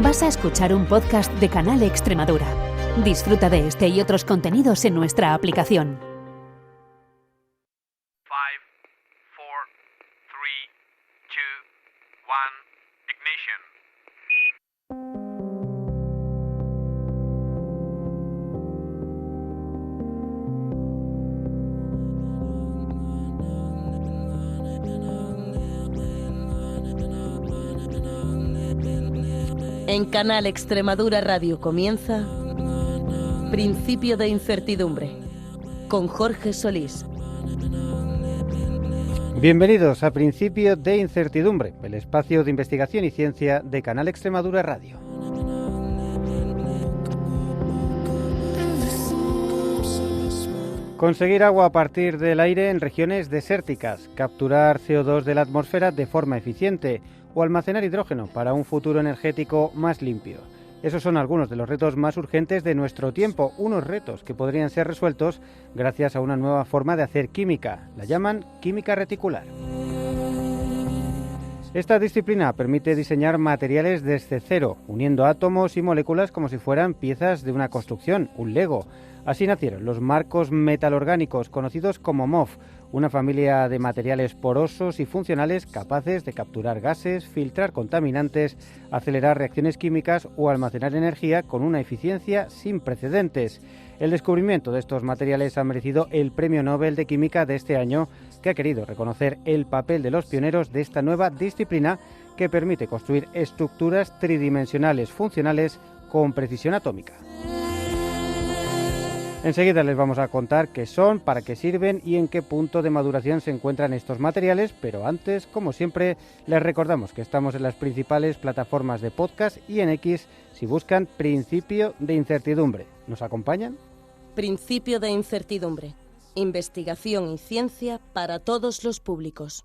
Vas a escuchar un podcast de Canal Extremadura. Disfruta de este y otros contenidos en nuestra aplicación. 5, 4, 3, 2, 1, ignition. En Canal Extremadura Radio comienza Principio de Incertidumbre, con Jorge Solís. Bienvenidos a Principio de Incertidumbre, el espacio de investigación y ciencia de Canal Extremadura Radio. Conseguir agua a partir del aire en regiones desérticas, capturar CO2 de la atmósfera de forma eficiente o almacenar hidrógeno para un futuro energético más limpio. Esos son algunos de los retos más urgentes de nuestro tiempo, unos retos que podrían ser resueltos gracias a una nueva forma de hacer química, la llaman química reticular. Esta disciplina permite diseñar materiales desde cero, uniendo átomos y moléculas como si fueran piezas de una construcción, un Lego. Así nacieron los marcos metalorgánicos, conocidos como MOF, una familia de materiales porosos y funcionales capaces de capturar gases, filtrar contaminantes, acelerar reacciones químicas o almacenar energía con una eficiencia sin precedentes. El descubrimiento de estos materiales ha merecido el Premio Nobel de Química de este año, que ha querido reconocer el papel de los pioneros de esta nueva disciplina que permite construir estructuras tridimensionales funcionales con precisión atómica. Enseguida les vamos a contar qué son, para qué sirven y en qué punto de maduración se encuentran estos materiales, pero antes, como siempre, les recordamos que estamos en las principales plataformas de podcast y en X si buscan Principio de Incertidumbre. ¿Nos acompañan? Principio de Incertidumbre, investigación y ciencia para todos los públicos.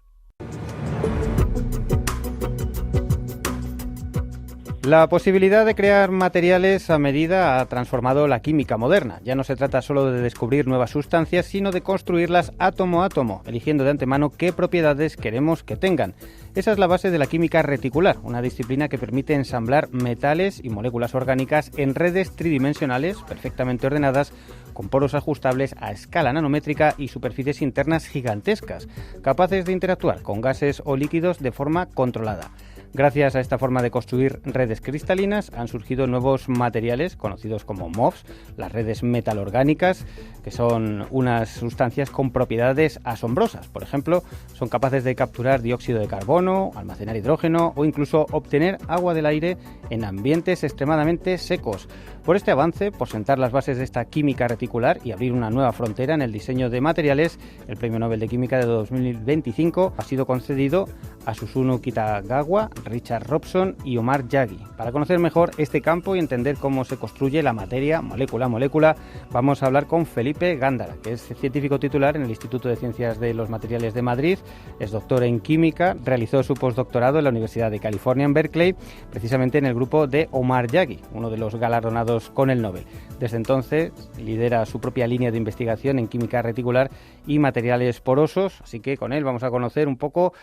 La posibilidad de crear materiales a medida ha transformado la química moderna. Ya no se trata solo de descubrir nuevas sustancias, sino de construirlas átomo a átomo, eligiendo de antemano qué propiedades queremos que tengan. Esa es la base de la química reticular, una disciplina que permite ensamblar metales y moléculas orgánicas en redes tridimensionales perfectamente ordenadas, con poros ajustables a escala nanométrica y superficies internas gigantescas, capaces de interactuar con gases o líquidos de forma controlada. Gracias a esta forma de construir redes cristalinas han surgido nuevos materiales conocidos como MOFs, las redes metalorgánicas, que son unas sustancias con propiedades asombrosas. Por ejemplo, son capaces de capturar dióxido de carbono, almacenar hidrógeno o incluso obtener agua del aire en ambientes extremadamente secos. Por este avance, por sentar las bases de esta química reticular y abrir una nueva frontera en el diseño de materiales, el Premio Nobel de Química de 2025 ha sido concedido a Susumu Kitagawa, Richard Robson y Omar Yaghi. Para conocer mejor este campo y entender cómo se construye la materia, molécula a molécula, vamos a hablar con Felipe Gándara, que es científico titular en el Instituto de Ciencias de los Materiales de Madrid, es doctor en química, realizó su postdoctorado en la Universidad de California en Berkeley, precisamente en el grupo de Omar Yaghi, uno de los galardonados con el Nobel. Desde entonces lidera su propia línea de investigación en química reticular y materiales porosos, así que con él vamos a conocer un poco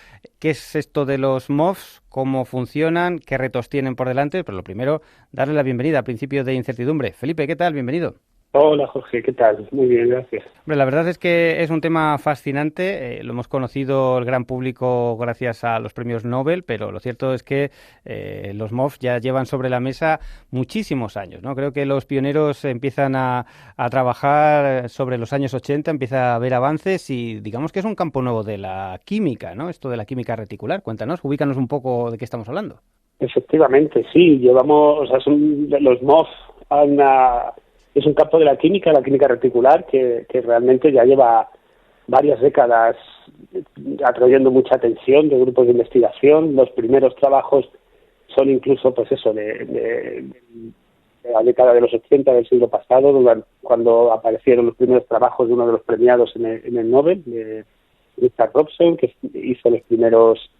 qué es esto de los MOFs, cómo funcionan, qué retos tienen por delante, pero lo primero, darle la bienvenida a Principio de Incertidumbre. Felipe, ¿qué tal? Bienvenido. Hola Jorge, ¿qué tal? Muy bien, gracias. Hombre, la verdad es que es un tema fascinante, lo hemos conocido el gran público gracias a los premios Nobel, pero lo cierto es que los MOF ya llevan sobre la mesa muchísimos años, ¿no? Creo que los pioneros empiezan a trabajar sobre los años 80, empieza a haber avances y digamos que es un campo nuevo de la química, ¿no? Esto de la química reticular, cuéntanos, ubícanos un poco de qué estamos hablando. Efectivamente, sí, llevamos, los MOF es un campo de la química reticular que realmente ya lleva varias décadas atrayendo mucha atención de grupos de investigación. Los primeros trabajos son incluso, pues eso, de la década de los 80 del siglo pasado, cuando aparecieron los primeros trabajos de uno de los premiados en el Nobel, de Richard Robson, que hizo los primeros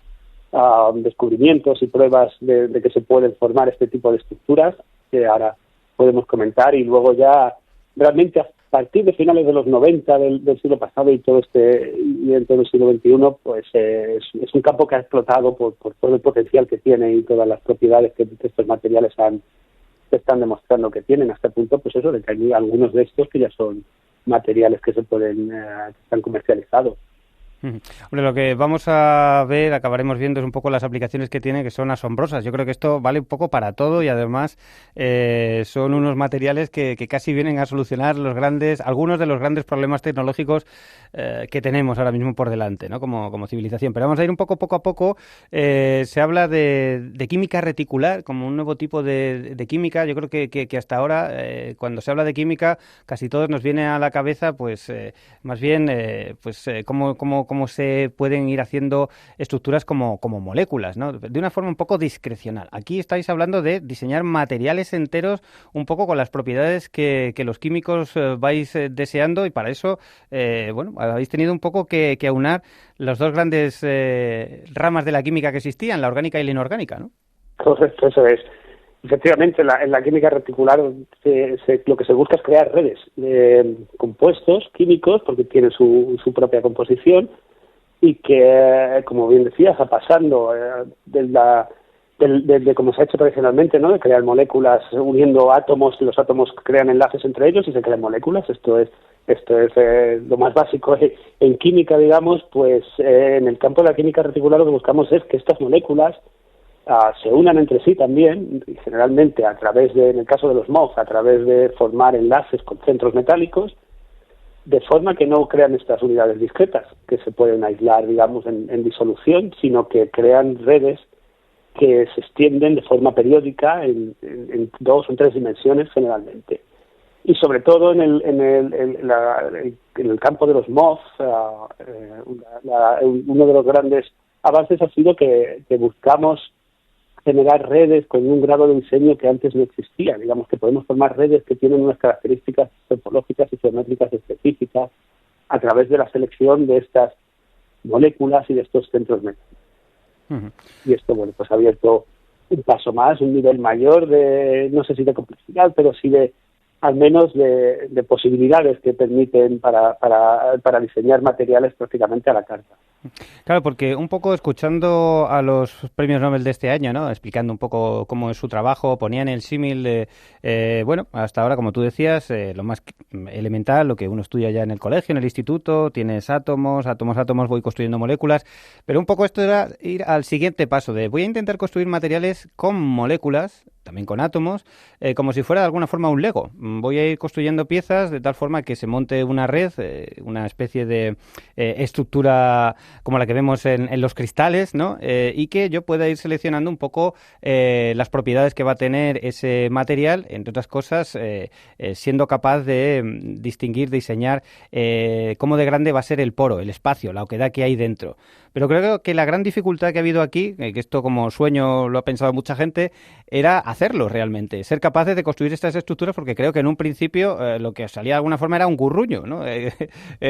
descubrimientos y pruebas de que se pueden formar este tipo de estructuras, que ahora podemos comentar, y luego ya realmente a partir de finales de los 90 del siglo pasado y dentro del siglo XXI, pues es un campo que ha explotado por todo el potencial que tiene y todas las propiedades que estos materiales están demostrando que tienen, hasta el punto, pues eso, de que hay algunos de estos que ya son materiales que se pueden, que están comercializados. Hombre, lo que vamos a ver, acabaremos viendo es un poco las aplicaciones que tiene, que son asombrosas. Yo creo que esto vale un poco para todo y además son unos materiales que casi vienen a solucionar algunos de los grandes problemas tecnológicos que tenemos ahora mismo por delante, ¿no? Como civilización. Pero vamos a ir un poco a poco. Se habla de química reticular como un nuevo tipo de química. Yo creo que hasta ahora, cuando se habla de química, casi todos nos viene a la cabeza, pues más bien, cómo se pueden ir haciendo estructuras como moléculas, ¿no? De una forma un poco discrecional. Aquí estáis hablando de diseñar materiales enteros un poco con las propiedades que los químicos vais deseando y para eso, habéis tenido un poco que aunar las dos grandes ramas de la química que existían, la orgánica y la inorgánica, ¿no? Correcto, eso es. Efectivamente, en la química reticular lo que se busca es crear redes de compuestos químicos, porque tienen su propia composición, y que, como bien decías, pasando de como se ha hecho tradicionalmente, ¿no?, de crear moléculas uniendo átomos, y los átomos crean enlaces entre ellos y se crean moléculas. Esto es lo más básico en química, digamos. Pues en el campo de la química reticular lo que buscamos es que estas moléculas se unan entre sí también, y generalmente en el caso de los MOF, a través de formar enlaces con centros metálicos, de forma que no crean estas unidades discretas, que se pueden aislar, digamos, en disolución, sino que crean redes que se extienden de forma periódica en 2 o 3 dimensiones generalmente. Y sobre todo en el campo de los MOF, uno de los grandes avances ha sido que buscamos generar redes con un grado de diseño que antes no existía. Digamos que podemos formar redes que tienen unas características topológicas y geométricas específicas a través de la selección de estas moléculas y de estos centros metálicos. Uh-huh. Y esto, pues ha abierto un paso más, un nivel mayor no sé si de complejidad, pero sí al menos de posibilidades que permiten para diseñar materiales prácticamente a la carta. Claro, porque un poco escuchando a los premios Nobel de este año, ¿no?, explicando un poco cómo es su trabajo, ponían el símil de, hasta ahora, como tú decías, lo más elemental, lo que uno estudia ya en el colegio, en el instituto, tienes átomos, voy construyendo moléculas, pero un poco esto era ir al siguiente paso de voy a intentar construir materiales con moléculas, también con átomos, como si fuera de alguna forma un Lego. Voy a ir construyendo piezas de tal forma que se monte una red, una especie de estructura como la que vemos en los cristales, ¿no? Y que yo pueda ir seleccionando un poco las propiedades que va a tener ese material, entre otras cosas, siendo capaz de distinguir, diseñar cómo de grande va a ser el poro, el espacio, la oquedad que hay dentro. Pero creo que la gran dificultad que ha habido aquí, que esto como sueño lo ha pensado mucha gente, era hacerlo realmente, ser capaces de construir estas estructuras, porque creo que en un principio lo que salía de alguna forma era un gurruño, ¿no?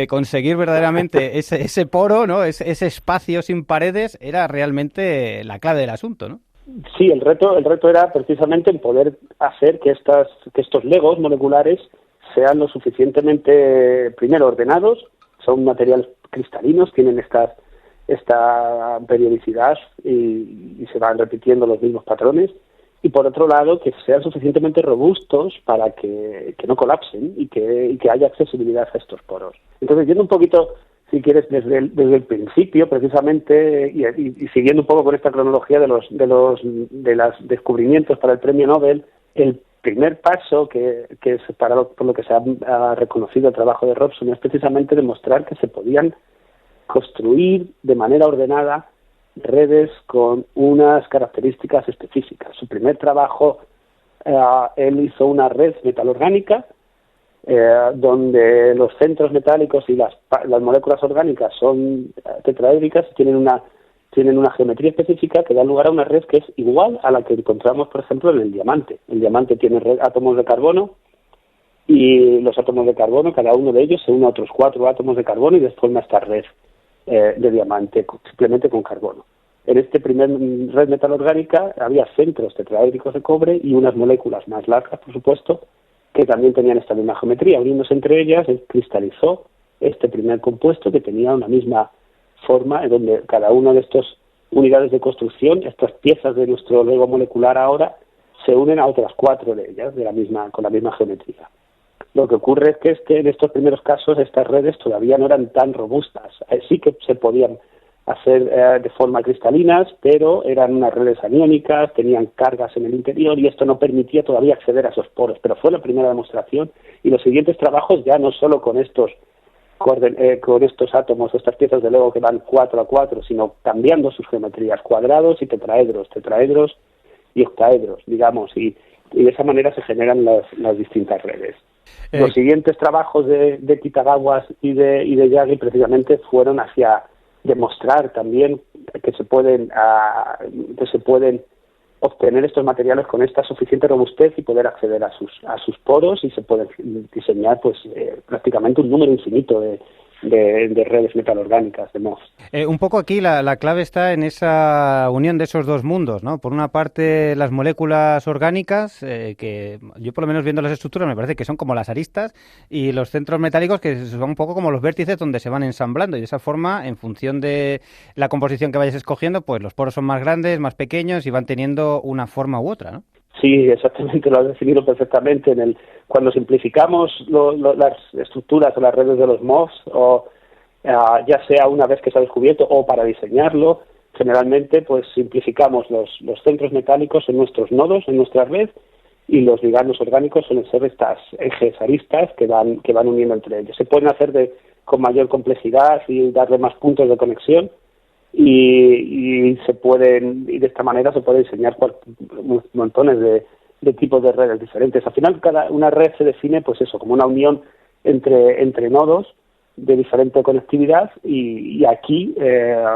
Conseguir verdaderamente ese poro, ¿no?, ese espacio sin paredes, era realmente la clave del asunto, ¿no? Sí, el reto era precisamente en poder hacer que estos legos moleculares sean lo suficientemente, primero, ordenados, son materiales cristalinos, tienen esta periodicidad y se van repitiendo los mismos patrones, y por otro lado que sean suficientemente robustos para que no colapsen y que haya accesibilidad a estos poros. Entonces, yendo un poquito, si quieres, desde el principio, precisamente, y siguiendo un poco con esta cronología de los descubrimientos para el premio Nobel, el primer paso que es por lo que se ha reconocido el trabajo de Robson es precisamente demostrar que se podían construir de manera ordenada redes con unas características específicas. Su primer trabajo, él hizo una red metalorgánica donde los centros metálicos y las moléculas orgánicas son tetraédricas y tienen una geometría específica que da lugar a una red que es igual a la que encontramos, por ejemplo, en el diamante. El diamante tiene átomos de carbono, y los átomos de carbono, cada uno de ellos se une a otros 4 átomos de carbono y forma esta red de diamante simplemente con carbono. En este primer red metalorgánica había centros tetraédricos de cobre y unas moléculas más largas, por supuesto, que también tenían esta misma geometría. Uniéndose entre ellas, cristalizó este primer compuesto que tenía una misma forma, en donde cada una de estas unidades de construcción, estas piezas de nuestro Lego molecular ahora, se unen a otras 4 de ellas con la misma geometría. Lo que ocurre es que en estos primeros casos estas redes todavía no eran tan robustas. Sí que se podían hacer de forma cristalinas, pero eran unas redes aniónicas, tenían cargas en el interior y esto no permitía todavía acceder a esos poros. Pero fue la primera demostración y los siguientes trabajos ya no solo con estos átomos, estas piezas de Lego que van 4 a 4, sino cambiando sus geometrías, cuadrados y tetraedros y octaedros, digamos, y de esa manera se generan las distintas redes. Los siguientes trabajos de Kitagawa y de Yagi precisamente fueron hacia demostrar también que se pueden obtener estos materiales con esta suficiente robustez y poder acceder a sus poros, y se pueden diseñar prácticamente un número infinito de redes metalorgánicas de MOFs. Un poco aquí la clave está en esa unión de esos dos mundos, ¿no? Por una parte las moléculas orgánicas, que yo por lo menos viendo las estructuras me parece que son como las aristas, y los centros metálicos que son un poco como los vértices donde se van ensamblando, y de esa forma, en función de la composición que vayas escogiendo, pues los poros son más grandes, más pequeños y van teniendo una forma u otra, ¿no? Sí, exactamente, lo has definido perfectamente. Cuando simplificamos las estructuras o las redes de los MOFs, ya sea una vez que se ha descubierto o para diseñarlo, generalmente pues simplificamos los centros metálicos en nuestros nodos, en nuestra red, y los ligandos orgánicos suelen ser estas ejes aristas que van uniendo entre ellos. Se pueden hacer con mayor complejidad y darle más puntos de conexión, y de esta manera se puede diseñar montones de tipos de redes diferentes. Al final una red se define pues eso, como una unión entre nodos de diferente conectividad, y aquí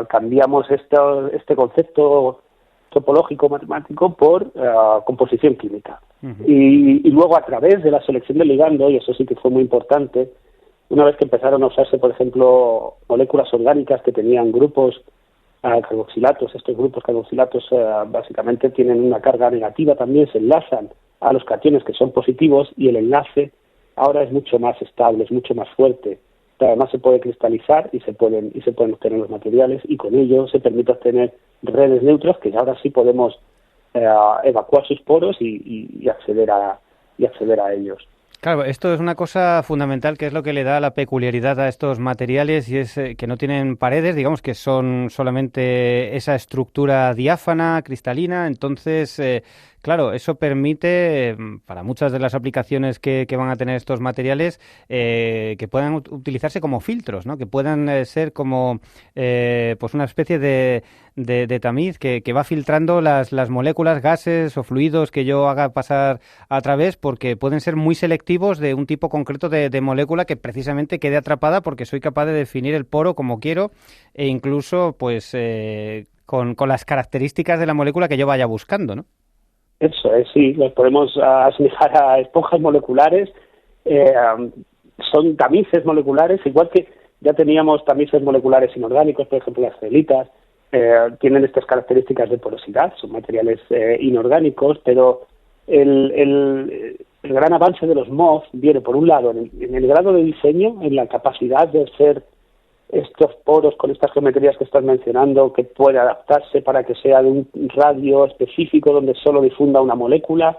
cambiamos este concepto topológico matemático por composición química. Uh-huh. Y luego, a través de la selección del ligando, y eso sí que fue muy importante, una vez que empezaron a usarse, por ejemplo, moléculas orgánicas que tenían grupos carboxilatos, estos grupos carboxilatos básicamente tienen una carga negativa, también se enlazan a los cationes que son positivos, y el enlace ahora es mucho más estable, es mucho más fuerte. Pero además se puede cristalizar y se pueden obtener los materiales, y con ello se permite obtener redes neutras que ahora sí podemos evacuar sus poros y acceder a ellos. Claro, esto es una cosa fundamental, que es lo que le da la peculiaridad a estos materiales, y es que no tienen paredes, digamos que son solamente esa estructura diáfana, cristalina. Entonces, claro, eso permite, para muchas de las aplicaciones que van a tener estos materiales, que puedan utilizarse como filtros, ¿no? Que puedan ser como pues una especie de tamiz que va filtrando las moléculas, gases o fluidos que yo haga pasar a través, porque pueden ser muy selectivos de un tipo concreto de molécula que precisamente quede atrapada, porque soy capaz de definir el poro como quiero, e incluso pues con las características de la molécula que yo vaya buscando, ¿no? Eso es, sí, los podemos asemejar a esponjas moleculares, son tamices moleculares, igual que ya teníamos tamices moleculares inorgánicos, por ejemplo las ceolitas, tienen estas características de porosidad, son materiales inorgánicos, pero el gran avance de los MOF viene, por un lado, en el grado de diseño, en la capacidad de hacer estos poros con estas geometrías que estás mencionando, que puede adaptarse para que sea de un radio específico donde solo difunda una molécula,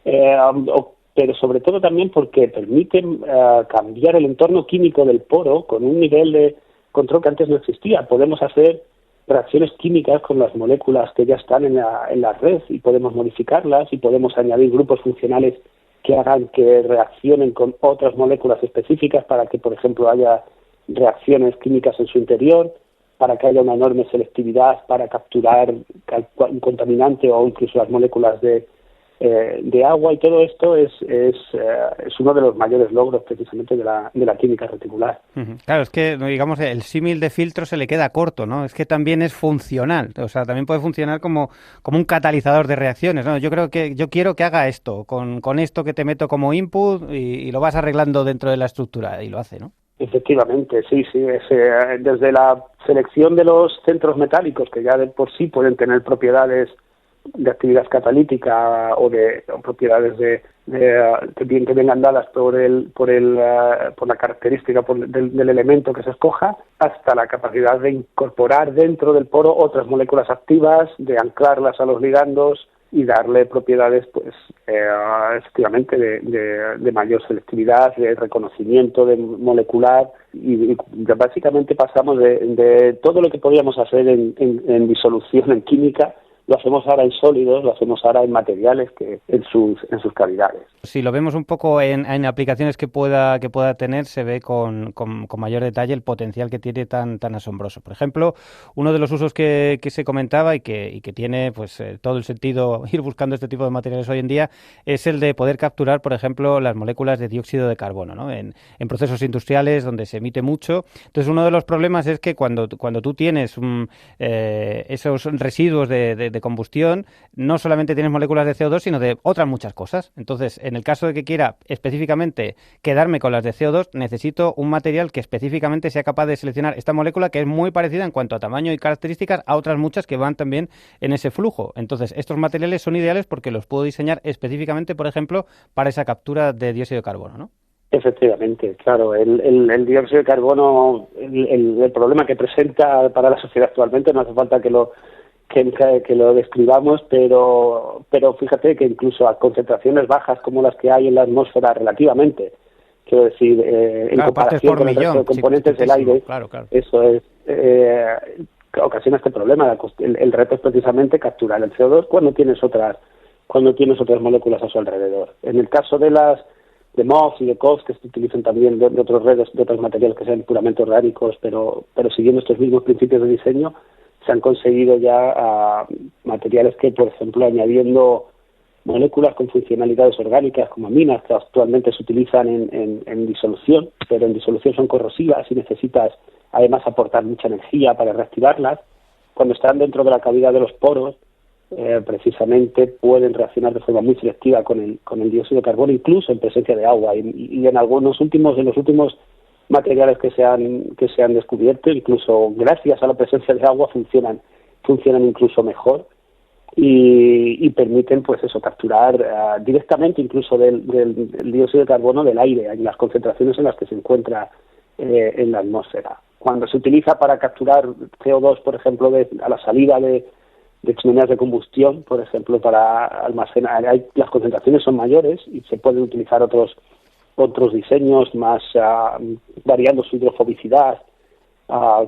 pero sobre todo también porque permiten cambiar el entorno químico del poro con un nivel de control que antes no existía. Podemos hacer reacciones químicas con las moléculas que ya están en la red, y podemos modificarlas, y podemos añadir grupos funcionales que hagan que reaccionen con otras moléculas específicas para que, por ejemplo, haya reacciones químicas en su interior, para que haya una enorme selectividad para capturar un contaminante o incluso las moléculas de agua, y todo esto es uno de los mayores logros precisamente de la química reticular. Claro, es que, digamos, el símil de filtro se le queda corto, ¿no? Es que también es funcional, o sea, también puede funcionar como un catalizador de reacciones, ¿no? Yo quiero que haga esto, con esto que te meto como input, y lo vas arreglando dentro de la estructura, y lo hace, ¿no? Efectivamente, sí, desde la selección de los centros metálicos, que ya de por sí pueden tener propiedades de actividad catalítica o propiedades que vengan dadas por la característica del elemento que se escoja, hasta la capacidad de incorporar dentro del poro otras moléculas activas, de anclarlas a los ligandos y darle propiedades, pues, efectivamente, de mayor selectividad, de reconocimiento de molecular, y básicamente pasamos de todo lo que podíamos hacer en disolución en química, lo hacemos ahora en sólidos, lo hacemos ahora en materiales, que en sus cavidades. Si lo vemos un poco en aplicaciones que pueda tener, se ve con mayor detalle el potencial que tiene tan asombroso. Por ejemplo, uno de los usos que se comentaba y que tiene, pues, todo el sentido ir buscando este tipo de materiales hoy en día, es el de poder capturar, por ejemplo, las moléculas de dióxido de carbono, ¿no? En procesos industriales donde se emite mucho. Entonces, uno de los problemas es que cuando tú tienes esos residuos de combustión, no solamente tienes moléculas de CO2, sino de otras muchas cosas. Entonces, en el caso de que quiera específicamente quedarme con las de CO2, necesito un material que específicamente sea capaz de seleccionar esta molécula, que es muy parecida en cuanto a tamaño y características a otras muchas que van también en ese flujo. Entonces, estos materiales son ideales porque los puedo diseñar específicamente, por ejemplo, para esa captura de dióxido de carbono, ¿no? Efectivamente, claro. El dióxido de carbono, el problema que presenta para la sociedad actualmente, no hace falta que lo describamos, pero fíjate que incluso a concentraciones bajas como las que hay en la atmósfera relativamente, quiero decir, en comparación con el resto de componentes del aire, claro. Eso es ocasiona este problema. El reto es precisamente capturar el CO2 cuando tienes otras moléculas a su alrededor. En el caso de MOF y de COF, que se utilizan también de otros redes, de otros materiales que sean puramente orgánicos, pero siguiendo estos mismos principios de diseño, se han conseguido ya materiales que, por ejemplo, añadiendo moléculas con funcionalidades orgánicas como aminas, que actualmente se utilizan en disolución, pero en disolución son corrosivas y necesitas además aportar mucha energía para reactivarlas. Cuando están dentro de la cavidad de los poros, precisamente pueden reaccionar de forma muy selectiva con el dióxido de carbono, incluso en presencia de agua, y en los últimos materiales que se han descubierto, incluso gracias a la presencia de agua, funcionan incluso mejor y permiten, pues eso, capturar directamente incluso del dióxido de carbono del aire en las concentraciones en las que se encuentra en la atmósfera. Cuando se utiliza para capturar CO2, por ejemplo, a la salida de chimeneas de combustión, por ejemplo, para almacenar, las concentraciones son mayores y se pueden utilizar otros diseños más, variando su hidrofobicidad,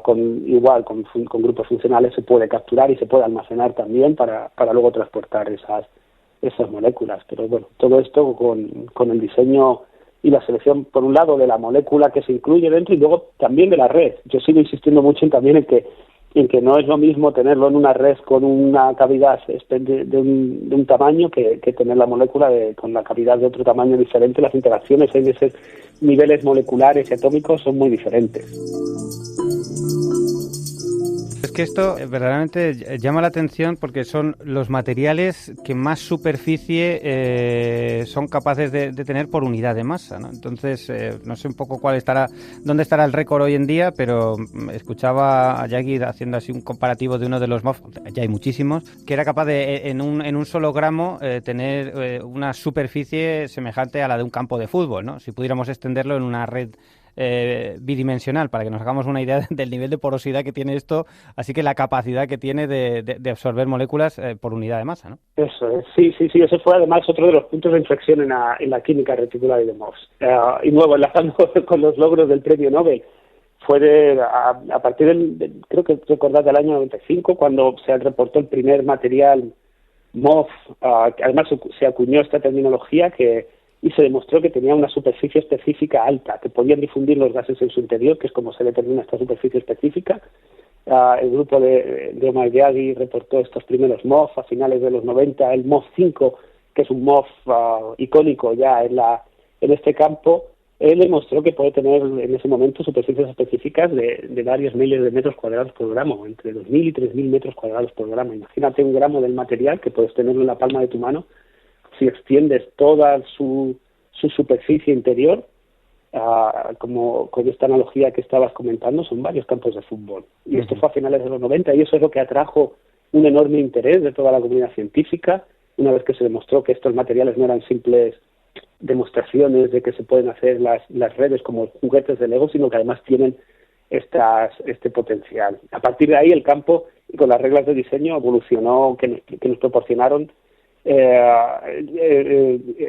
con grupos funcionales se puede capturar y se puede almacenar también para luego transportar esas moléculas. Pero bueno, todo esto con el diseño y la selección, por un lado, de la molécula que se incluye dentro y luego también de la red. Yo sigo insistiendo mucho también en que no es lo mismo tenerlo en una red con una cavidad de un tamaño que tener la molécula con la cavidad de otro tamaño diferente. Las interacciones en esos niveles moleculares y atómicos son muy diferentes. Es que esto verdaderamente llama la atención porque son los materiales que más superficie son capaces de tener por unidad de masa, ¿no? Entonces, no sé un poco dónde estará el récord hoy en día, pero escuchaba a Yagi haciendo así un comparativo de uno de los MOF, ya hay muchísimos, que era capaz de en un solo gramo tener una superficie semejante a la de un campo de fútbol, ¿no? Si pudiéramos extenderlo en una red bidimensional, para que nos hagamos una idea del nivel de porosidad que tiene esto, así que la capacidad que tiene de absorber moléculas por unidad de masa, ¿no? Eso es, sí, ese fue además otro de los puntos de inflexión en la química reticular y de MOFs. Y nuevo, enlazando con los logros del premio Nobel, fue a partir creo que recordar del año 95, cuando se reportó el primer material MOF, que además se acuñó esta terminología y se demostró que tenía una superficie específica alta, que podían difundir los gases en su interior, que es como se determina esta superficie específica. El grupo de Omar Yagi reportó estos primeros MOF a finales de los 90, el MOF 5, que es un MOF icónico ya en este campo. Él demostró que puede tener en ese momento superficies específicas de varios miles de metros cuadrados por gramo, entre 2.000 y 3.000 metros cuadrados por gramo. Imagínate un gramo del material que puedes tenerlo en la palma de tu mano. Si extiendes toda su superficie interior, como con esta analogía que estabas comentando, son varios campos de fútbol. Y esto fue a finales de los 90 y eso es lo que atrajo un enorme interés de toda la comunidad científica, una vez que se demostró que estos materiales no eran simples demostraciones de que se pueden hacer las redes como juguetes de Lego, sino que además tienen este potencial. A partir de ahí el campo, con las reglas de diseño, evolucionó, que nos proporcionaron,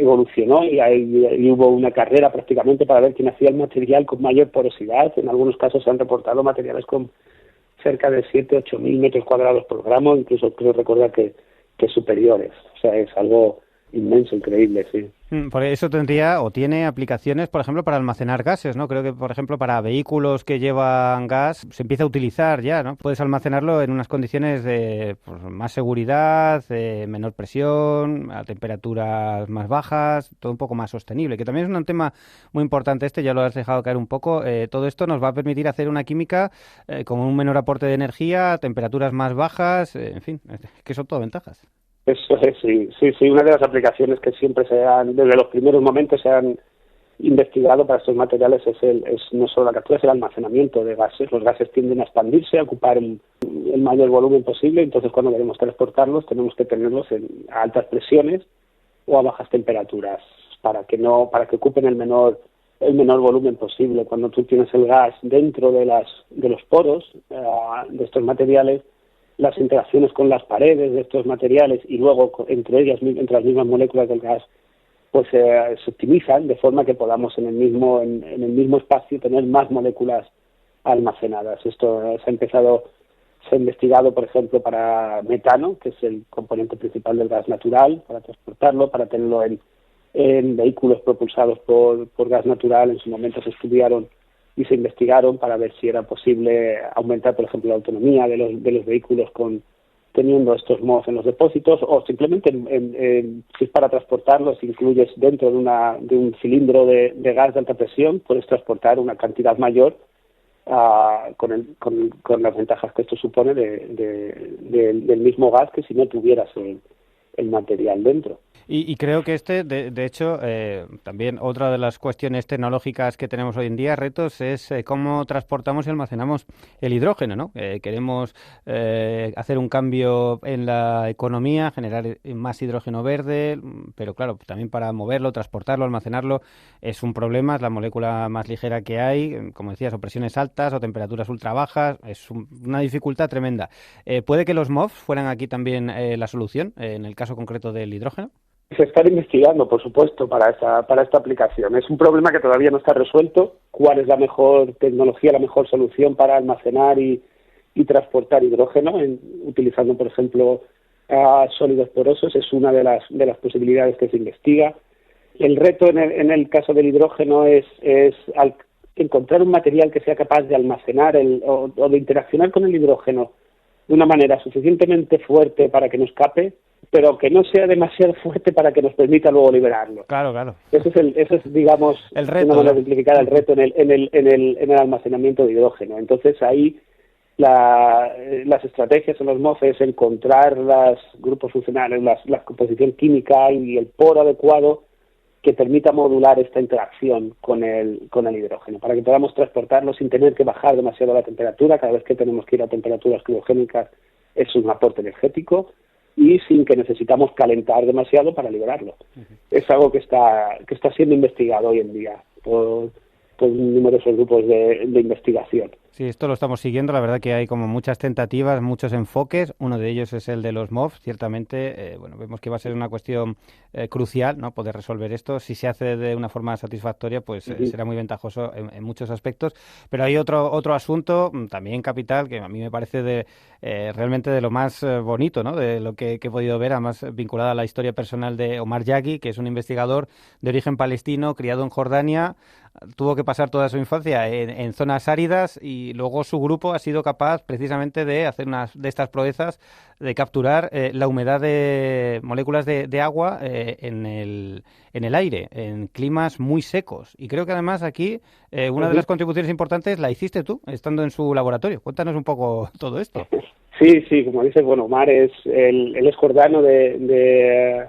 evolucionó y hubo una carrera prácticamente para ver quién hacía el material con mayor porosidad. En algunos casos se han reportado materiales con cerca de 7-8 mil metros cuadrados por gramo, incluso creo recordar que superiores. O sea, es algo inmenso, increíble, sí. Por eso tendría o tiene aplicaciones, por ejemplo, para almacenar gases, ¿no? Creo que, por ejemplo, para vehículos que llevan gas se empieza a utilizar ya, ¿no? Puedes almacenarlo en unas condiciones de más seguridad, menor presión, a temperaturas más bajas, todo un poco más sostenible, que también es un tema muy importante ya lo has dejado caer un poco. Todo esto nos va a permitir hacer una química con un menor aporte de energía, temperaturas más bajas, en fin, que son todo ventajas. Eso es, sí. Una de las aplicaciones que siempre desde los primeros momentos se han investigado para estos materiales es no solo la captura, es el almacenamiento de gases. Los gases tienden a expandirse, a ocupar el mayor volumen posible, entonces cuando queremos transportarlos tenemos que tenerlos a altas presiones o a bajas temperaturas para que ocupen el menor volumen posible. Cuando tú tienes el gas dentro de los poros de estos materiales, las interacciones con las paredes de estos materiales y luego entre las mismas moléculas del gas, pues se optimizan de forma que podamos en el mismo espacio tener más moléculas almacenadas. Esto se ha investigado, por ejemplo, para metano, que es el componente principal del gas natural, para transportarlo, para tenerlo en vehículos propulsados por gas natural. En su momento se estudiaron y se investigaron para ver si era posible aumentar, por ejemplo, la autonomía de los vehículos teniendo estos MOF en los depósitos, o simplemente si es para transportarlos, incluyes dentro de un cilindro de gas de alta presión, puedes transportar una cantidad mayor con las ventajas que esto supone del mismo gas que si no tuvieras el material dentro. Y creo que de hecho, también otra de las cuestiones tecnológicas que tenemos hoy en día, retos, es cómo transportamos y almacenamos el hidrógeno, ¿no? Queremos hacer un cambio en la economía, generar más hidrógeno verde, pero claro, también para moverlo, transportarlo, almacenarlo, es un problema, es la molécula más ligera que hay, como decías, o presiones altas o temperaturas ultra bajas, es una dificultad tremenda. ¿Puede que los MOF fueran aquí también la solución, en el caso concreto del hidrógeno? Se está investigando, por supuesto, para esta aplicación. Es un problema que todavía no está resuelto. ¿Cuál es la mejor tecnología, la mejor solución para almacenar y transportar hidrógeno, utilizando, por ejemplo, sólidos porosos? Es una de las posibilidades que se investiga. El reto en el caso del hidrógeno es encontrar un material que sea capaz de almacenar o de interaccionar con el hidrógeno de una manera suficientemente fuerte para que no escape, pero que no sea demasiado fuerte para que nos permita luego liberarlo. Claro. Ese es digamos, el reto, una manera de simplificar el reto en el almacenamiento de hidrógeno. Entonces ahí las estrategias en los MOF es encontrar los grupos funcionales, la composición química y el poro adecuado que permita modular esta interacción con el hidrógeno, para que podamos transportarlo sin tener que bajar demasiado la temperatura. Cada vez que tenemos que ir a temperaturas criogénicas es un aporte energético, y sin que necesitamos calentar demasiado para liberarlo. Es algo que está siendo investigado hoy en día por numerosos grupos de investigación. Sí, esto lo estamos siguiendo. La verdad que hay como muchas tentativas, muchos enfoques. Uno de ellos es el de los MOF. Ciertamente, vemos que va a ser una cuestión crucial, ¿no? Poder resolver esto. Si se hace de una forma satisfactoria, pues será muy ventajoso en muchos aspectos. Pero hay otro asunto también capital que a mí me parece realmente de lo más bonito, ¿no? De lo que he podido ver, además vinculada a la historia personal de Omar Yaghi, que es un investigador de origen palestino, criado en Jordania. Tuvo que pasar toda su infancia en zonas áridas y luego su grupo ha sido capaz precisamente de hacer unas de estas proezas, de capturar la humedad de moléculas de agua en el aire, en climas muy secos. Y creo que además aquí una de las contribuciones importantes la hiciste tú, estando en su laboratorio. Cuéntanos un poco todo esto. Sí, como dices, bueno, Omar él es jordano de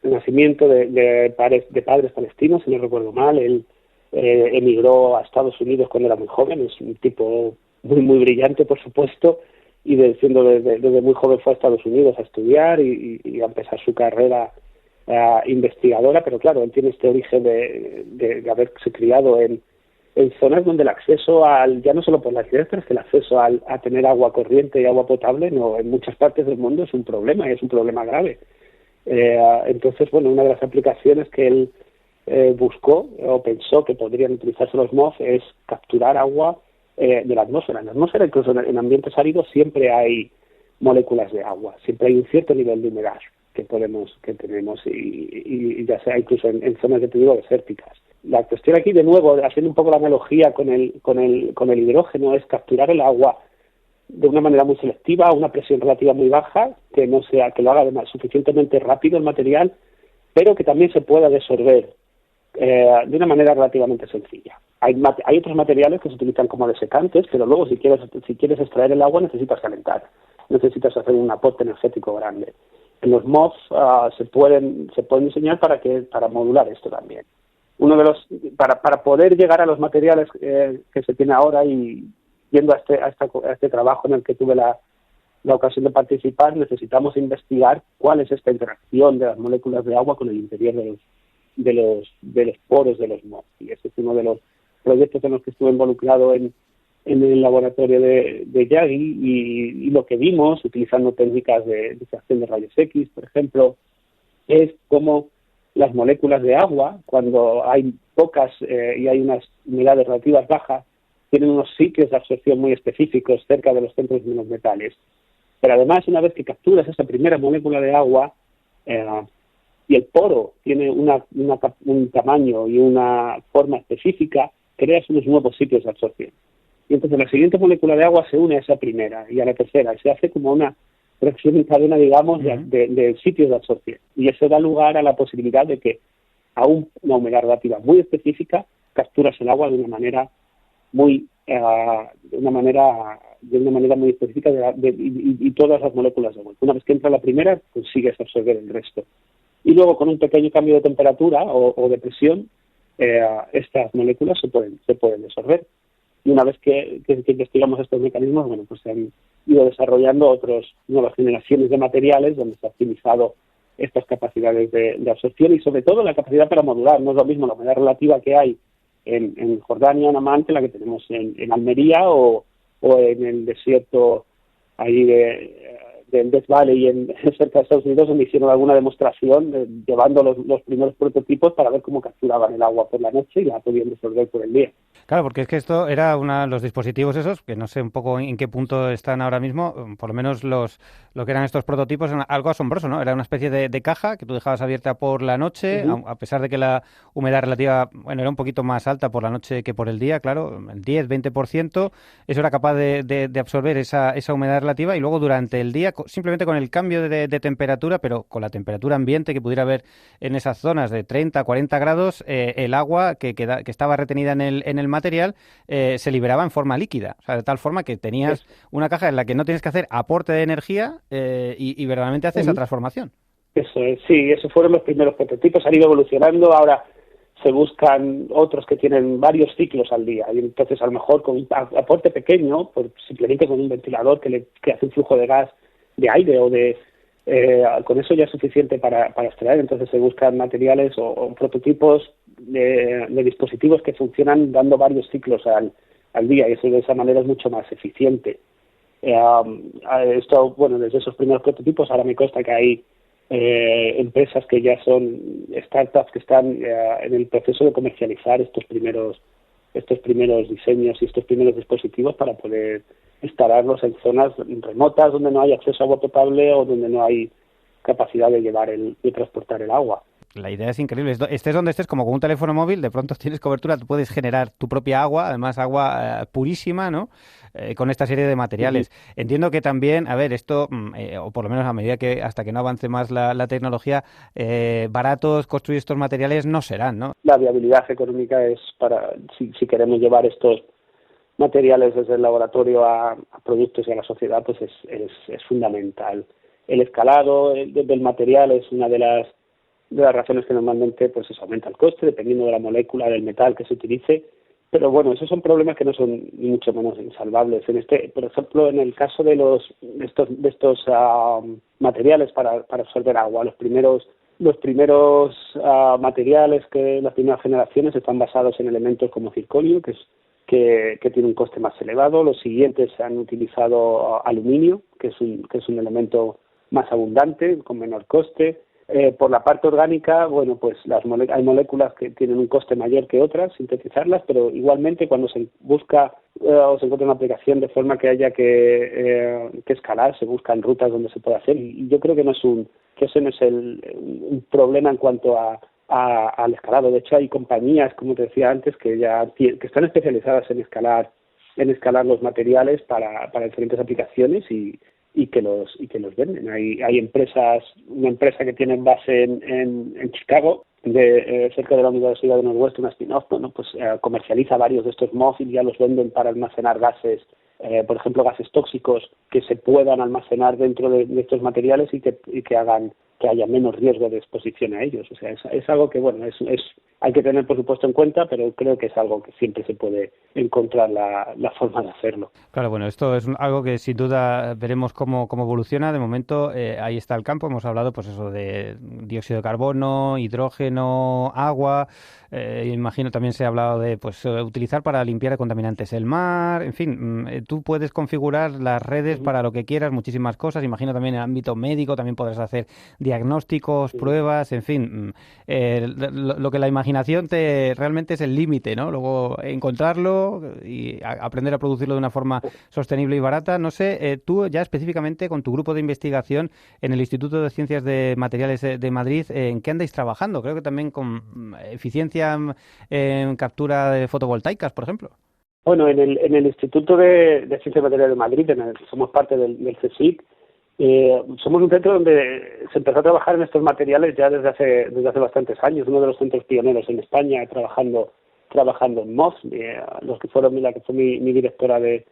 nacimiento de padres palestinos, si no recuerdo mal. Él emigró a Estados Unidos cuando era muy joven. Es un tipo muy, muy brillante, por supuesto, siendo desde muy joven fue a Estados Unidos a estudiar y a empezar su carrera investigadora, pero claro, él tiene este origen de haberse criado en zonas donde el acceso ya no solo por la ciudad, pero es que el acceso a tener agua corriente y agua potable en muchas partes del mundo es un problema, y es un problema grave. Entonces, bueno, una de las aplicaciones que él buscó o pensó que podrían utilizarse los MOF es capturar agua de la atmósfera. En la atmósfera, incluso en ambientes áridos, siempre hay moléculas de agua, siempre hay un cierto nivel de humedad que tenemos y ya sea incluso en zonas de desérticas. La cuestión aquí, de nuevo, haciendo un poco la analogía con el hidrógeno, es capturar el agua de una manera muy selectiva, a una presión relativa muy baja, que lo haga suficientemente rápido el material, pero que también se pueda desorber de una manera relativamente sencilla. Hay otros materiales que se utilizan como desecantes, pero luego si quieres extraer el agua necesitas calentar, necesitas hacer un aporte energético grande. En los MOF se pueden diseñar para modular esto también. Para poder llegar a los materiales que se tiene ahora, y yendo a este trabajo en el que tuve la ocasión de participar, necesitamos investigar cuál es esta interacción de las moléculas de agua con el interior de los poros de los MOF. Y este es uno de los proyectos en los que estuve involucrado en el laboratorio de Yagi, y lo que vimos, utilizando técnicas de difracción de rayos X, por ejemplo, es cómo las moléculas de agua, cuando hay pocas y hay unas humedades relativas bajas, tienen unos sitios de absorción muy específicos cerca de los centros de los metales. Pero además, una vez que capturas esa primera molécula de agua y el poro tiene un tamaño y una forma específica, creas unos nuevos sitios de absorción. Y entonces la siguiente molécula de agua se une a esa primera y a la tercera, y se hace como una reacción en cadena, digamos, de sitios de absorción. Y eso da lugar a la posibilidad de que a una humedad relativa muy específica capturas el agua de una manera muy muy específica y todas las moléculas de agua. Una vez que entra la primera, consigues absorber el resto. Y luego, con un pequeño cambio de temperatura o de presión, estas moléculas se pueden disolver. Y una vez que investigamos estos mecanismos, bueno, pues se han ido desarrollando otras nuevas generaciones de materiales donde se ha optimizado estas capacidades de absorción y sobre todo la capacidad para modular. No es lo mismo la humedad relativa que hay en Jordania, en Amán, que la que tenemos en Almería o en el desierto ahí del Death Valley cerca de Estados Unidos, donde hicieron alguna demostración llevando los primeros prototipos para ver cómo capturaban el agua por la noche y la podían disolver por el día. Claro, porque es que esto era los dispositivos esos, que no sé un poco en qué punto están ahora mismo, por lo menos lo que eran estos prototipos, algo asombroso, ¿no? Era una especie de caja que tú dejabas abierta por la noche, a pesar de que la humedad relativa, bueno, era un poquito más alta por la noche que por el día, claro, el 10-20%, eso era capaz de absorber esa humedad relativa, y luego durante el día, simplemente con el cambio de temperatura, pero con la temperatura ambiente que pudiera haber en esas zonas de 30-40 grados, el agua que estaba retenida en el material se liberaba en forma líquida, o sea, de tal forma que tenías una caja en la que no tienes que hacer aporte de energía y verdaderamente hace esa transformación. Eso es, sí, esos fueron los primeros prototipos, han ido evolucionando, ahora se buscan otros que tienen varios ciclos al día, y entonces a lo mejor con un aporte pequeño, simplemente con un ventilador que hace un flujo de gas de aire con eso ya es suficiente para extraer. Entonces se buscan materiales o prototipos de dispositivos que funcionan dando varios ciclos al día, y eso de esa manera es mucho más eficiente. Esto, bueno, desde esos primeros prototipos ahora me consta que hay empresas que ya son startups que están en el proceso de comercializar estos primeros diseños y estos primeros dispositivos para poder instalarlos en zonas remotas donde no hay acceso a agua potable o donde no hay capacidad de transportar el agua. La idea es increíble. Estés donde estés, como con un teléfono móvil, de pronto tienes cobertura, tú puedes generar tu propia agua, además agua purísima, ¿no? Con esta serie de materiales. Sí. Entiendo que también, a ver, esto, o por lo menos a medida que, hasta que no avance más la tecnología, baratos construir estos materiales no serán, ¿no? La viabilidad económica es si queremos llevar estos materiales desde el laboratorio a productos y a la sociedad, pues es fundamental. El escalado del material es una de las razones que normalmente pues aumenta el coste, dependiendo de la molécula del metal que se utilice, Pero bueno, esos son problemas que no son ni mucho menos insalvables. Por ejemplo, en el caso de estos materiales para absorber agua, los primeros materiales las primeras generaciones están basados en elementos como circonio, que tiene un coste más elevado. Los siguientes han utilizado aluminio, que es un elemento más abundante, con menor coste. Por la parte orgánica, bueno, pues hay moléculas que tienen un coste mayor que otras, sintetizarlas, pero igualmente cuando se busca o se encuentra una aplicación de forma que haya que escalar, se buscan rutas donde se puede hacer, y yo creo que ese no es un problema en cuanto al escalado. De hecho, hay compañías, como te decía antes, que están especializadas en escalar los materiales para diferentes aplicaciones y que los venden. Hay empresas, una empresa que tiene base en Chicago, cerca de la Universidad de Northwestern, una spin-off, pues comercializa varios de estos MOF y ya los venden para almacenar gases, por ejemplo gases tóxicos que se puedan almacenar dentro de estos materiales y que hagan que haya menos riesgo de exposición a ellos. O sea, es algo que, bueno, hay que tener, por supuesto, en cuenta, pero creo que es algo que siempre se puede encontrar la forma de hacerlo. Claro, bueno, esto es algo que sin duda veremos cómo evoluciona. De momento, ahí está el campo. Hemos hablado, pues eso, de dióxido de carbono, hidrógeno, agua. Imagino también se ha hablado de utilizar para limpiar contaminantes el mar. En fin, tú puedes configurar las redes para lo que quieras, muchísimas cosas. Imagino también en el ámbito médico también podrás hacer diagnósticos, pruebas, en fin. Lo que la imaginación realmente es el límite, ¿no? Luego encontrarlo y aprender a producirlo de una forma sostenible y barata. No sé, tú ya específicamente con tu grupo de investigación en el Instituto de Ciencias de Materiales de Madrid, ¿en qué andáis trabajando? Creo que también con eficiencia en captura de fotovoltaicas, por ejemplo. Bueno, en el Instituto de Ciencias de Materiales de Madrid, somos parte del CSIC. Somos un centro donde se empezó a trabajar en estos materiales ya desde hace bastantes años, uno de los centros pioneros en España trabajando en MOF. La que fue mi directora de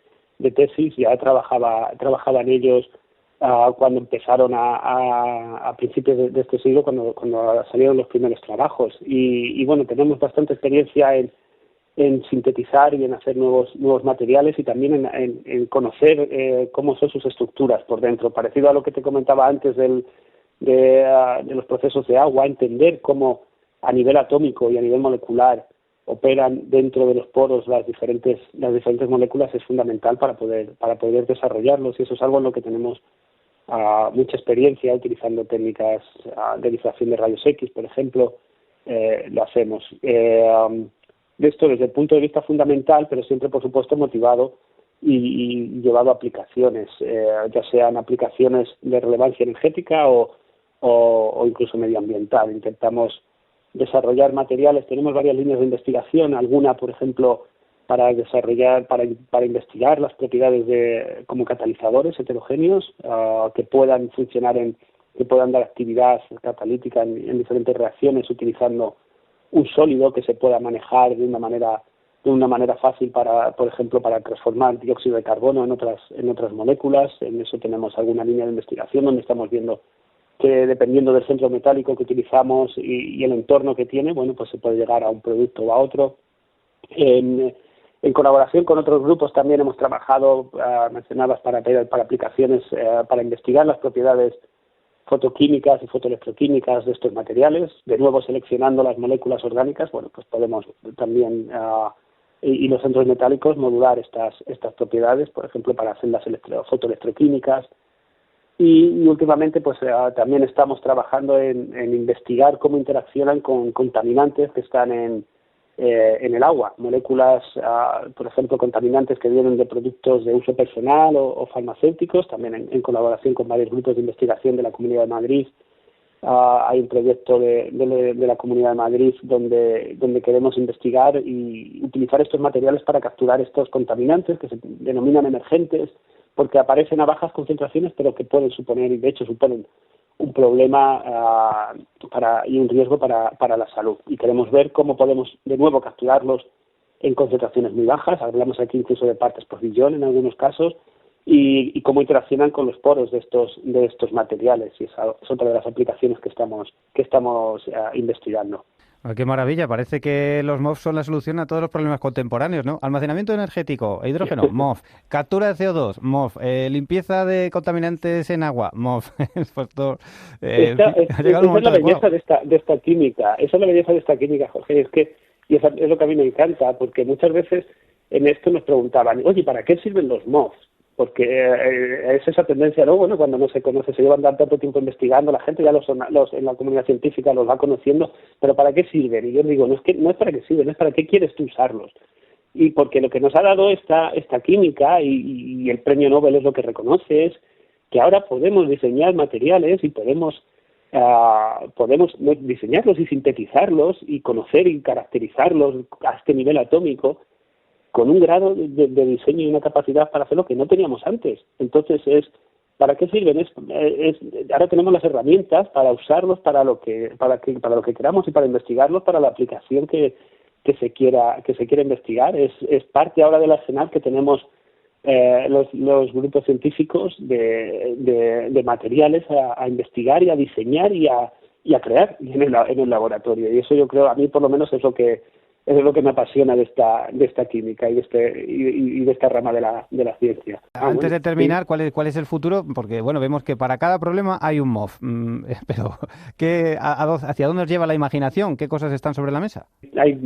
tesis ya trabajaba en ellos cuando empezaron a principios de este siglo, cuando salieron los primeros trabajos. Y bueno, tenemos bastante experiencia en sintetizar y en hacer nuevos materiales y también en conocer cómo son sus estructuras por dentro. Parecido a lo que te comentaba antes de los procesos de agua, entender cómo a nivel atómico y a nivel molecular operan dentro de los poros las diferentes moléculas es fundamental para poder desarrollarlos, y eso es algo en lo que tenemos mucha experiencia utilizando técnicas de difracción de rayos X, por ejemplo. Lo hacemos. De esto desde el punto de vista fundamental, pero siempre, por supuesto, motivado y llevado a aplicaciones, ya sean aplicaciones de relevancia energética o incluso medioambiental. Intentamos desarrollar materiales, tenemos varias líneas de investigación, alguna, por ejemplo, para investigar las propiedades como catalizadores heterogéneos que puedan funcionar que puedan dar actividad catalítica en diferentes reacciones utilizando un sólido que se pueda manejar de una manera fácil por ejemplo, para transformar dióxido de carbono en otras moléculas. En eso tenemos alguna línea de investigación donde estamos viendo que dependiendo del centro metálico que utilizamos y el entorno que tiene, bueno, pues se puede llegar a un producto o a otro. En colaboración con otros grupos también hemos trabajado, mencionadas para aplicaciones, para investigar las propiedades fotoquímicas y fotoelectroquímicas de estos materiales, de nuevo seleccionando las moléculas orgánicas. Bueno, pues podemos también, y los centros metálicos, modular estas propiedades, por ejemplo, para celdas fotoelectroquímicas. Y últimamente pues también estamos trabajando en investigar cómo interaccionan con contaminantes que están en el agua, moléculas, por ejemplo, contaminantes que vienen de productos de uso personal o farmacéuticos, también en colaboración con varios grupos de investigación de la Comunidad de Madrid. Hay un proyecto de la Comunidad de Madrid donde queremos investigar y utilizar estos materiales para capturar estos contaminantes que se denominan emergentes, porque aparecen a bajas concentraciones, pero que pueden suponer, y de hecho suponen, un problema y un riesgo para la salud. Y queremos ver cómo podemos de nuevo capturarlos en concentraciones muy bajas. Hablamos aquí incluso de partes por billón en algunos casos, y cómo interaccionan con los poros de estos materiales. Y esa es otra de las aplicaciones que estamos investigando. Qué maravilla, parece que los MOF son la solución a todos los problemas contemporáneos, ¿no? Almacenamiento energético, hidrógeno, MOF. Captura de CO2, MOF. Limpieza de contaminantes en agua, MOF. Pues todo, esa es la belleza de esta química. Esa es la belleza de esta química, Jorge. Y es lo que a mí me encanta, porque muchas veces en esto nos preguntaban, oye, ¿para qué sirven los MOF? Porque es esa tendencia, ¿no? Bueno, cuando no se conoce, se llevan tanto tiempo investigando, la gente ya en la comunidad científica los va conociendo, pero ¿para qué sirven? Y yo digo, no es para qué sirven, es para qué quieres tú usarlos. Y porque lo que nos ha dado esta química y el premio Nobel es lo que reconoce, es que ahora podemos diseñar materiales y podemos diseñarlos y sintetizarlos y conocer y caracterizarlos a este nivel atómico, con un grado de diseño y una capacidad para hacerlo que no teníamos antes. Entonces, ¿para qué sirven? Ahora tenemos las herramientas para usarlos para lo que queramos y para investigarlos para la aplicación que se quiera investigar. Es parte ahora del arsenal que tenemos los grupos científicos de materiales a investigar y a diseñar y a crear en el laboratorio. Y eso yo creo, a mí por lo menos es lo que me apasiona de esta química y de esta rama de la ciencia. Antes de terminar, sí. ¿Cuál es el futuro? Porque bueno, vemos que para cada problema hay un MOF, pero ¿hacia dónde nos lleva la imaginación? ¿Qué cosas están sobre la mesa? Hay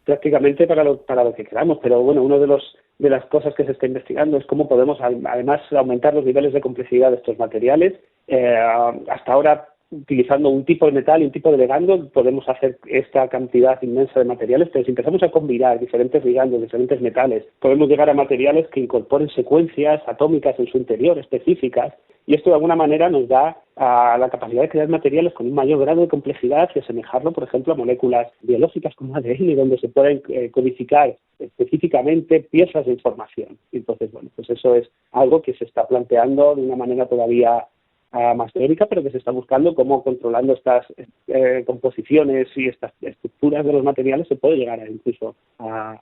prácticamente para lo que queramos, pero bueno, uno de las cosas que se está investigando es cómo podemos además aumentar los niveles de complejidad de estos materiales. Hasta ahora, utilizando un tipo de metal y un tipo de ligando, podemos hacer esta cantidad inmensa de materiales, pero si empezamos a combinar diferentes ligandos, diferentes metales, podemos llegar a materiales que incorporen secuencias atómicas en su interior específicas, y esto de alguna manera nos da la capacidad de crear materiales con un mayor grado de complejidad y asemejarlo, por ejemplo, a moléculas biológicas como ADN, donde se pueden codificar específicamente piezas de información. Entonces, bueno, pues eso es algo que se está planteando de una manera todavía más teórica, pero que se está buscando cómo, controlando estas composiciones y estas estructuras de los materiales, se puede llegar incluso a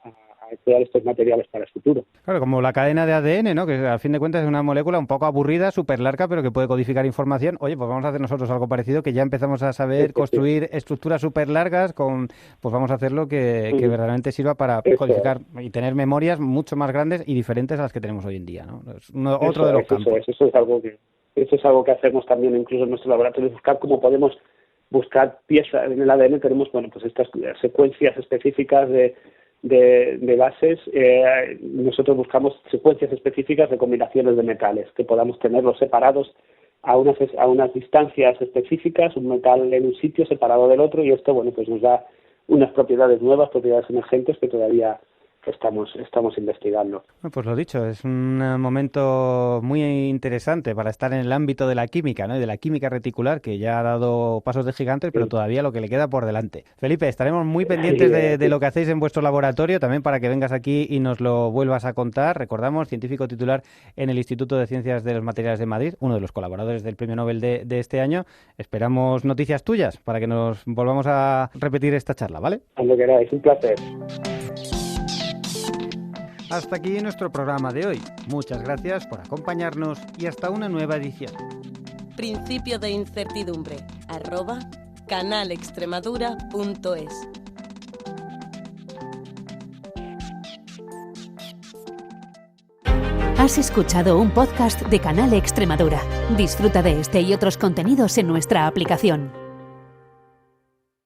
crear estos materiales para el futuro. Claro, como la cadena de ADN, ¿no? Que al fin de cuentas es una molécula un poco aburrida, súper larga, pero que puede codificar información. Oye, pues vamos a hacer nosotros algo parecido, que ya empezamos a saber construir estructuras súper largas, pues vamos a hacerlo que verdaderamente sirva para codificar y tener memorias mucho más grandes y diferentes a las que tenemos hoy en día, ¿no? Es otro de los campos. Eso es algo que hacemos también incluso en nuestro laboratorio, buscar cómo podemos buscar piezas en el ADN. Tenemos, bueno, pues estas secuencias específicas de bases. Nosotros buscamos secuencias específicas de combinaciones de metales, que podamos tenerlos separados a unas distancias específicas, un metal en un sitio separado del otro, y esto, bueno, pues nos da unas propiedades nuevas, propiedades emergentes que todavía estamos investigando. Bueno, pues lo dicho, es un momento muy interesante para estar en el ámbito de la química, ¿no? Y de la química reticular, que ya ha dado pasos de gigantes, pero todavía lo que le queda por delante. Felipe, estaremos muy pendientes de lo que hacéis en vuestro laboratorio, también para que vengas aquí y nos lo vuelvas a contar. Recordamos, científico titular en el Instituto de Ciencias de los Materiales de Madrid, uno de los colaboradores del Premio Nobel de este año. Esperamos noticias tuyas para que nos volvamos a repetir esta charla, ¿vale? Cuando queráis, un placer. Hasta aquí nuestro programa de hoy. Muchas gracias por acompañarnos y hasta una nueva edición. Principio de incertidumbre @canalextremadura.es. Has escuchado un podcast de Canal Extremadura. Disfruta de este y otros contenidos en nuestra aplicación.